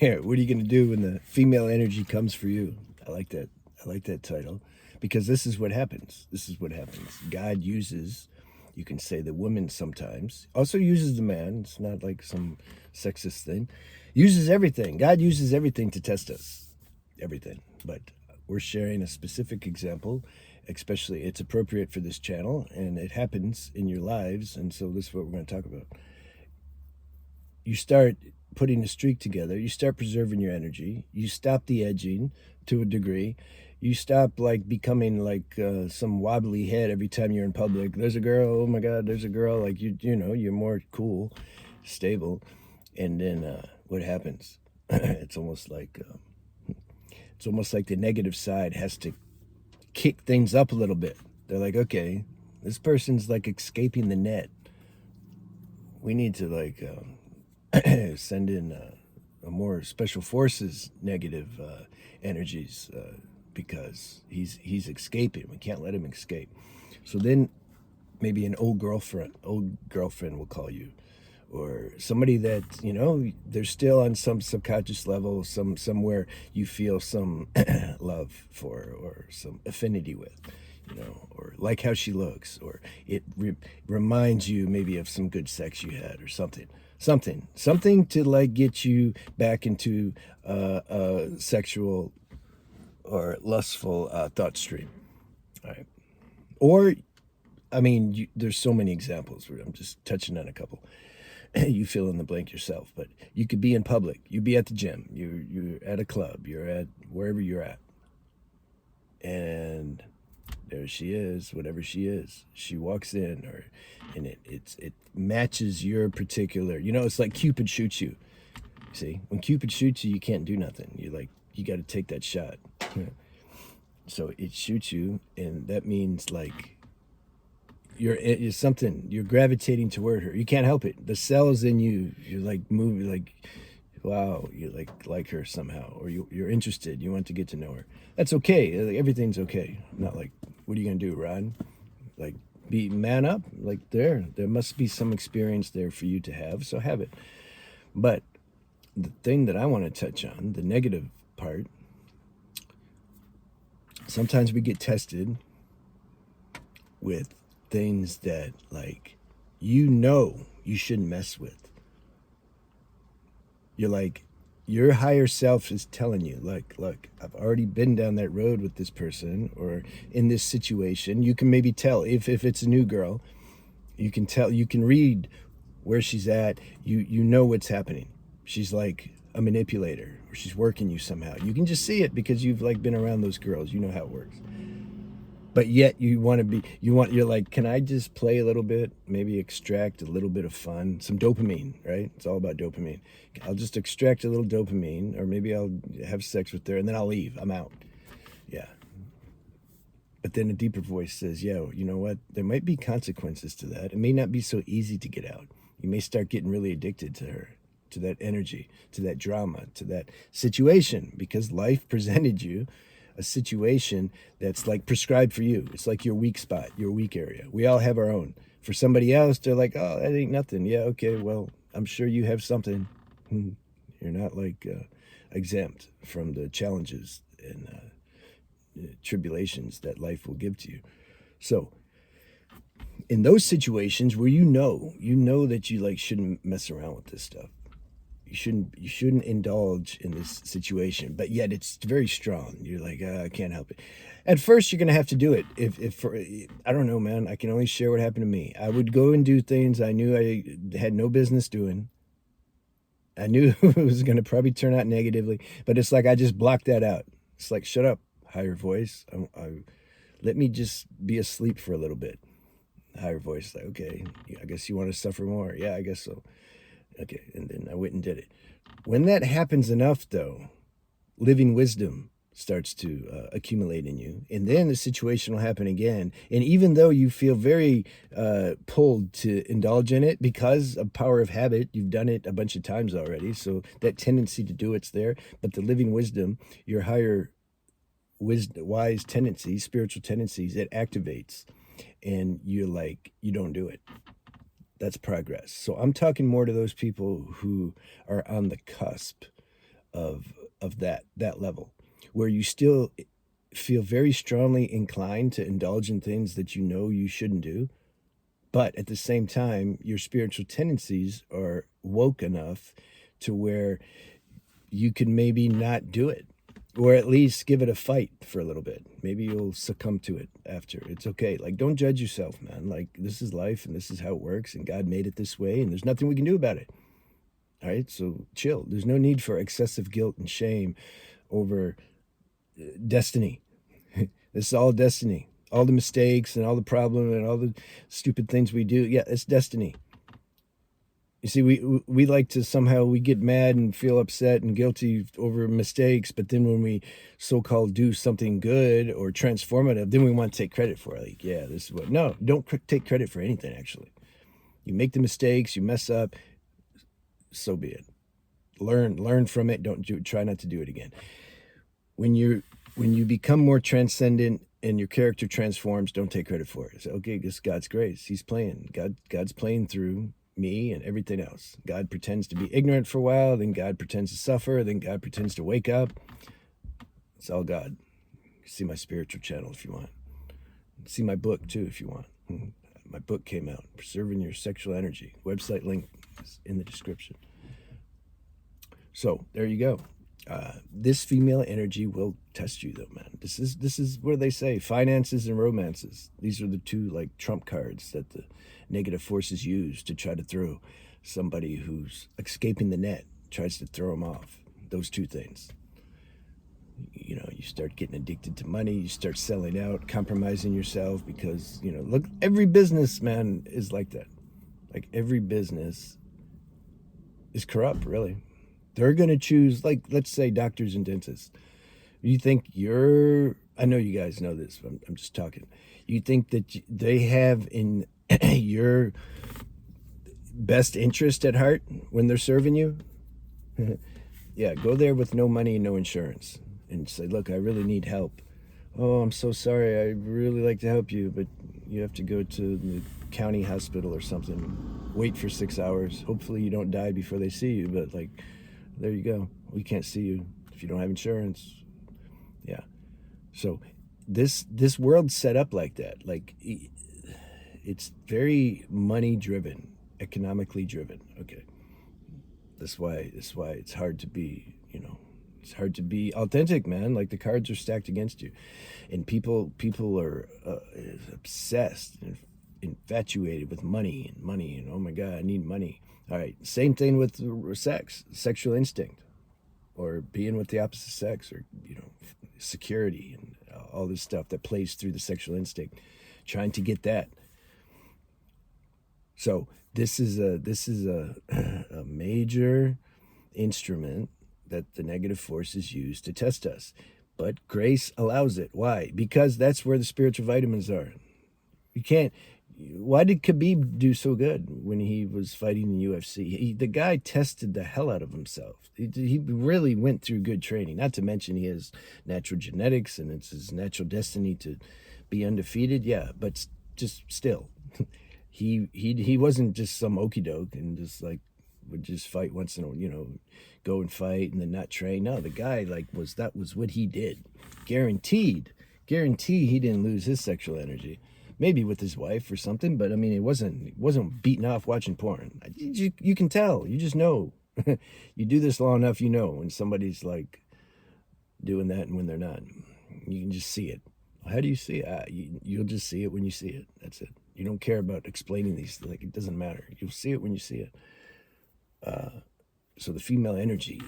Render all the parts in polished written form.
Yeah, what are you going to do when the female energy comes for you? I like that. I like that title because this is what happens. This is what happens. God uses, you can say the woman sometimes, also uses the man. It's not like some sexist thing. Uses everything. God uses everything to test us. Everything. But we're sharing a specific example, especially it's appropriate for this channel and it happens in your lives. And so this is what we're going to talk about. You start putting a streak together, you start preserving your energy, you stop the edging to a degree, you stop like becoming like some wobbly head every time you're in public. There's a girl, oh my God, there's a girl. Like you know, you're more cool, stable, and then what happens? It's almost like the negative side has to kick things up a little bit. They're like, okay, this person's like escaping the net. We need to like send in a more special forces negative energies because he's escaping. We can't let him escape. So then maybe an old girlfriend will call you, or somebody that you know they're still on some subconscious level, somewhere you feel some love for or some affinity with, you know, or like how she looks, or it reminds you maybe of some good sex you had or something to like get you back into sexual or lustful thought stream. All right. Or I mean, there's so many examples. I'm just touching on a couple. You fill in the blank yourself, but you could be in public. You'd be at the gym. You're at a club. You're at wherever you're at, and there she is. Whatever she is, she walks in, or and it matches your particular. You know, it's like Cupid shoots you. See, when Cupid shoots you, you can't do nothing. You got to take that shot. So it shoots you, and that means like you're something. You're gravitating toward her. You can't help it. The cells in you, you're like moving, like wow, you like her somehow, or you're interested. You want to get to know her. That's okay. Like, everything's okay. Not like, what are you gonna do, Rod? Like, be man up. Like there must be some experience there for you to have. So have it. But the thing that I want to touch on, the negative part, sometimes we get tested with things that like you know you shouldn't mess with. You're like, your higher self is telling you, like, look, I've already been down that road with this person or in this situation. You can maybe tell if it's a new girl, you can tell, you can read where she's at. You know what's happening. She's like a manipulator, or she's working you somehow. You can just see it because you've like been around those girls. You know how it works. But yet you're like, can I just play a little bit, maybe extract a little bit of fun, some dopamine, right? It's all about dopamine. I'll just extract a little dopamine, or maybe I'll have sex with her and then I'll leave. I'm out. Yeah. But then a deeper voice says, yeah, you know what? There might be consequences to that. It may not be so easy to get out. You may start getting really addicted to her, to that energy, to that drama, to that situation, because life presented you a situation that's like prescribed for you. It's like your weak spot, your weak area. We all have our own. For somebody else, they're like, oh, that ain't nothing. Yeah, okay, well, I'm sure you have something. You're not like exempt from the challenges and tribulations that life will give to you. So in those situations where you know that you like shouldn't mess around with this stuff, you shouldn't indulge in this situation, but yet it's very strong. You're like, I can't help it. At first you're gonna have to do it. If for, I don't know, man, I can only share what happened to me. I would go and do things I knew I had no business doing. I knew it was gonna probably turn out negatively, but it's like I just blocked that out. It's like, shut up, higher voice. Let me just be asleep for a little bit. Higher voice, like, okay, I guess you want to suffer more. Yeah, I guess so. Okay, and then I went and did it. When that happens enough, though, living wisdom starts to accumulate in you, and then the situation will happen again. And even though you feel very pulled to indulge in it because of power of habit, you've done it a bunch of times already, so that tendency to do it's there. But the living wisdom, your higher wisdom, wise tendencies, spiritual tendencies, it activates, and you're like, you don't do it. That's progress. So I'm talking more to those people who are on the cusp of that level, where you still feel very strongly inclined to indulge in things that you know you shouldn't do, but at the same time your spiritual tendencies are woke enough to where you can maybe not do it, or at least give it a fight for a little bit. Maybe you'll succumb to it after. It's okay. Like, don't judge yourself, man. Like, this is life and this is how it works, and God made it this way and there's nothing we can do about it. All right, so chill. There's no need for excessive guilt and shame over destiny. This is all destiny. All the mistakes and all the problem and all the stupid things we do, yeah, it's destiny. You see, we like to somehow, we get mad and feel upset and guilty over mistakes, but then when we so-called do something good or transformative, then we want to take credit for it. Like, yeah, this is what. No, don't take credit for anything. Actually, you make the mistakes, you mess up, so be it. Learn from it. Try not to do it again. When you become more transcendent and your character transforms, don't take credit for it. Say, okay, this is God's grace. He's playing. God's playing through me and everything else. God pretends to be ignorant for a while, then God pretends to suffer, then God pretends to wake up. It's all God. See my spiritual channel if you want. See my book too if you want. My book came out, Preserving Your Sexual Energy. Website link is in the description. So there you go. This female energy will test you though, man. This is where they say finances and romances. These are the two like trump cards that the negative forces use to try to throw somebody who's escaping the net, tries to throw them off. Those two things. You know, you start getting addicted to money, you start selling out, compromising yourself because, you know, look, every business, man, is like that. Like every business is corrupt, really. They're going to choose, like, let's say doctors and dentists. You think I know you guys know this, but I'm just talking. You think that they have in your best interest at heart when they're serving you? Yeah, go there with no money and no insurance and say, look, I really need help. Oh, I'm so sorry. I really like to help you, but you have to go to the county hospital or something. Wait for 6 hours. Hopefully you don't die before they see you, but like, there you go. We can't see you if you don't have insurance. Yeah. So this world's set up like that. Like, it's very money driven, economically driven. Okay. That's why it's hard to be, you know, it's hard to be authentic, man. Like the cards are stacked against you, and people are obsessed and infatuated with money and oh my God, I need money. All right, same thing with sex, sexual instinct, or being with the opposite sex, or you know, security and all this stuff that plays through the sexual instinct, trying to get that. So this is a major instrument that the negative forces use to test us. But grace allows it. Why? Because that's where the spiritual vitamins are. You can't. Why did Khabib do so good when he was fighting in the UFC? The guy tested the hell out of himself. He really went through good training. Not to mention he has natural genetics and it's his natural destiny to be undefeated. Yeah, but just still, he wasn't just some okie doke and just like would just fight once in a, you know, go and fight and then not train. No, the guy like that was what he did. Guarantee he didn't lose his sexual energy. Maybe with his wife or something, but I mean, it wasn't beaten off watching porn. You can tell. You just know. You do this long enough, you know when somebody's like doing that and when they're not. You can just see it. How do you see it? You'll just see it when you see it. That's it. You don't care about explaining these. Like, it doesn't matter. You'll see it when you see it. So the female energy,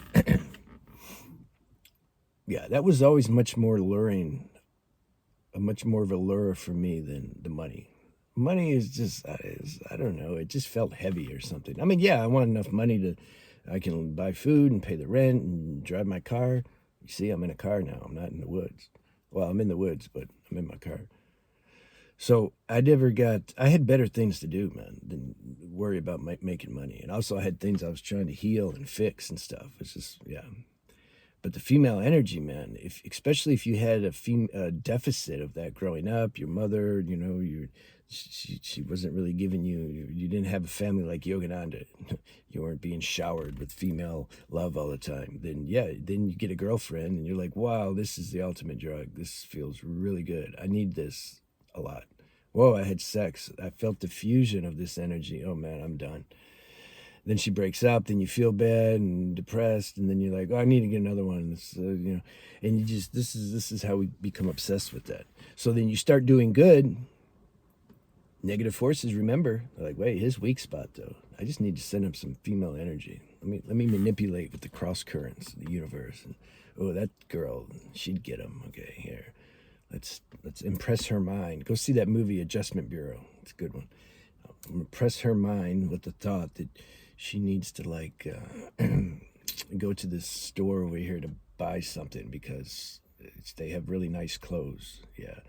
yeah, that was always much more alluring. Much more of a lure for me than the money. Money is just, I don't know, it just felt heavy or something. I mean, yeah, I want enough money I can buy food and pay the rent and drive my car. You see, I'm in a car now. I'm not in the woods. Well, I'm in the woods, but I'm in my car. So I had better things to do, man, than worry about making money. And also I had things I was trying to heal and fix and stuff. It's just, yeah. But the female energy, man, especially if you had a deficit of that growing up, your mother, she wasn't really giving you didn't have a family like Yogananda. You weren't being showered with female love all the time. Then then you get a girlfriend and you're like, wow, this is the ultimate drug. This feels really good. I need this a lot. Whoa, I had sex. I felt the fusion of this energy. Oh man, I'm done. Then she breaks up, then you feel bad and depressed, and then you're like, oh, I need to get another one. And you just, this is how we become obsessed with that. So then you start doing good. Negative forces, remember, they're like, wait, his weak spot though. I just need to send him some female energy. Let me manipulate with the cross currents of the universe. And, oh, that girl, she'd get him. Okay, here. Let's impress her mind. Go see that movie, Adjustment Bureau. It's a good one. Impress her mind with the thought that she needs to go to this store over here to buy something because they have really nice clothes. Yeah.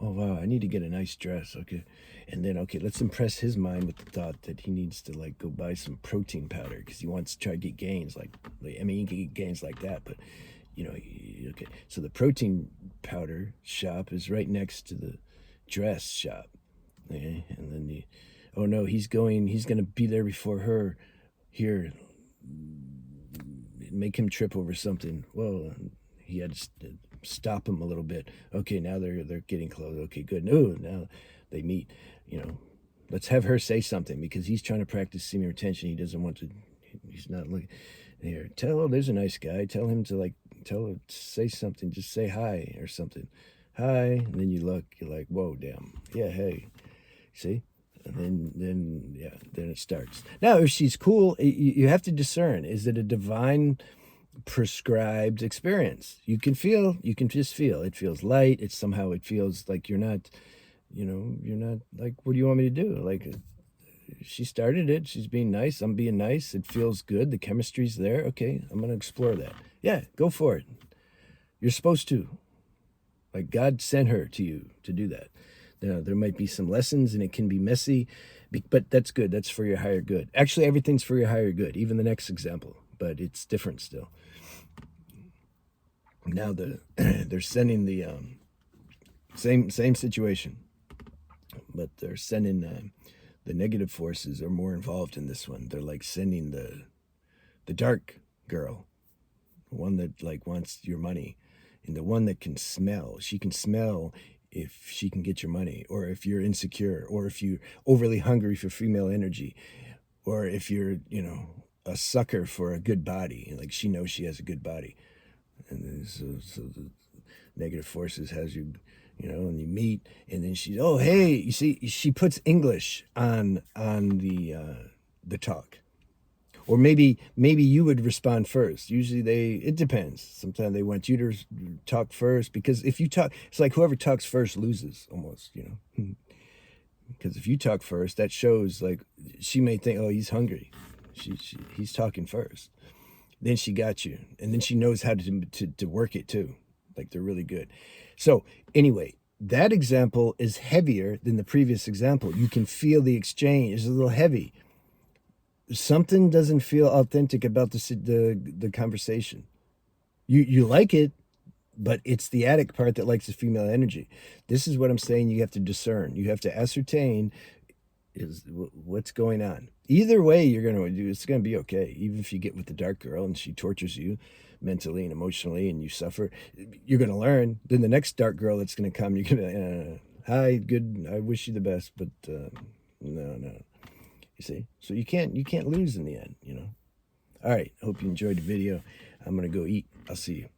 Oh wow, I need to get a nice dress. Okay. And then let's impress his mind with the thought that he needs to go buy some protein powder because he wants to try to get gains he can get gains like that, but okay. So the protein powder shop is right next to the dress shop. Okay? And then oh no, he's going to be there before her. Here, make him trip over something. Well, he had to stop him a little bit. Okay, now they're getting close. Okay, good. No, now they meet. Let's have her say something because he's trying to practice semen retention. He doesn't want to. He's not looking. Here, there's a nice guy. Tell him to say something. Just say hi or something. Hi, and then you look. You're like, whoa, damn. Yeah, hey. See. And then it starts. Now, if she's cool, you have to discern. Is it a divine prescribed experience? You can just feel. It feels light. It feels like you're not like, what do you want me to do? She started it. She's being nice. I'm being nice. It feels good. The chemistry's there. Okay, I'm going to explore that. Yeah, go for it. You're supposed to. God sent her to you to do that. There might be some lessons and it can be messy, but that's good. That's for your higher good. Actually, everything's for your higher good, even the next example, but it's different still. Now they're sending the same situation, but they're sending the negative forces are more involved in this one. They're sending the dark girl, the one that wants your money, and the one that can smell. She can smell if she can get your money, or if you're insecure, or if you're overly hungry for female energy, or if you're, a sucker for a good body. She knows she has a good body. And then, so the negative forces has you, and you meet, and then she's, oh, hey, you see, she puts English on the talk. Or maybe you would respond first. Usually it depends. Sometimes they want you to talk first because if you talk, it's like whoever talks first loses almost, Because if you talk first, that shows she may think, oh, he's hungry. He's talking first. Then she got you. And then she knows how to work it too. They're really good. So anyway, that example is heavier than the previous example. You can feel the exchange. It's a little heavy. Something doesn't feel authentic about the conversation. You like it, but it's the addict part that likes the female energy. This is what I'm saying. You have to discern. You have to ascertain what's going on. Either way, it's going to be okay. Even if you get with the dark girl and she tortures you mentally and emotionally and you suffer, you're going to learn. Then the next dark girl that's going to come, you're going to, hi, good. I wish you the best, but no. You see, so you can't lose in the end, All right. Hope you enjoyed the video. I'm going to go eat. I'll see you.